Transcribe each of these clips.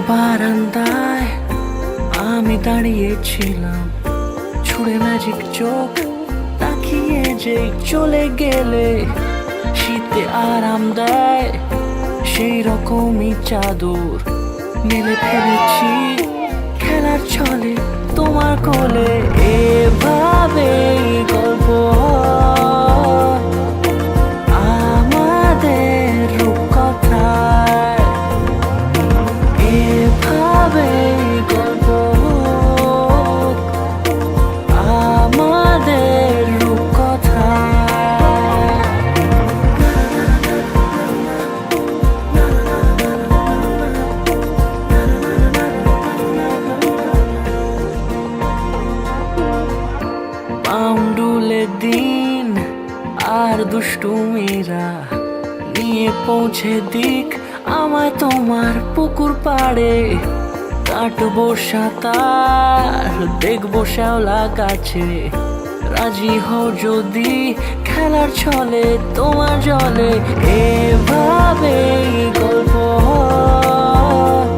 বারান্দায় আমি দাঁড়িয়েছিলাম, ছুঁড়ে ম্যাজিক চোখ তাকিয়ে যে চলে গেলে শীতে আরাম দেয় সেই রকমই চাদর মেলে ফেলেছি খেলার ছলে তোমার কোলে। এভাবে গল্প হয় আমাদের রূপকথায়, এভাবে গল্প হোক আমাদের রূপকথায়। পাউন্ডুলে দিন আর দুষ্টুমিরা নিয়ে পৌঁছে দিক আমায় তোমার পুকুর পাড়ে। কাটবো সাঁতার, দেখবো শ্যাওলা গাছে, রাজি হও যদি খেলার ছলে তোমার জলে। এভাবে গল্প হয়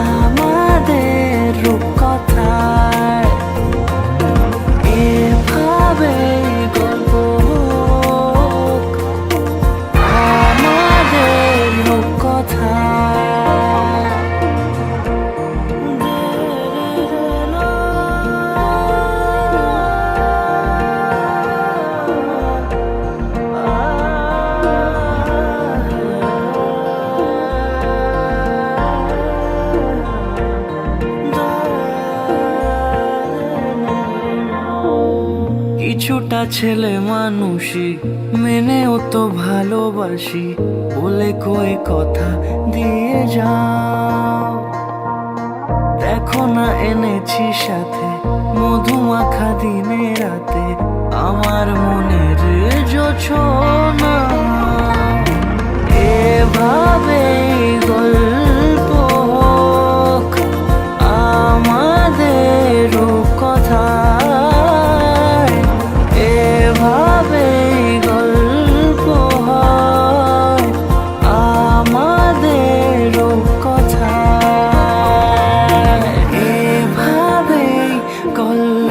আমাদের রূপকথায়, এভাবে গল্প হোক আমাদের রূপকথায়। কিছুটা ছেলে মানুষই মেনেও তো ভালোবাসি, বলে কয়ে কথা দিয়ে যাও। দেখো না এনেছি সাথে মধুমাখা দিনে রাতে আমার মনের জোছনা। এভাবে গল্প হোক আমাদের রূপকথায়, এভাবে গল্প হয় আমাদের রূপকথায়, এভাবে গল্প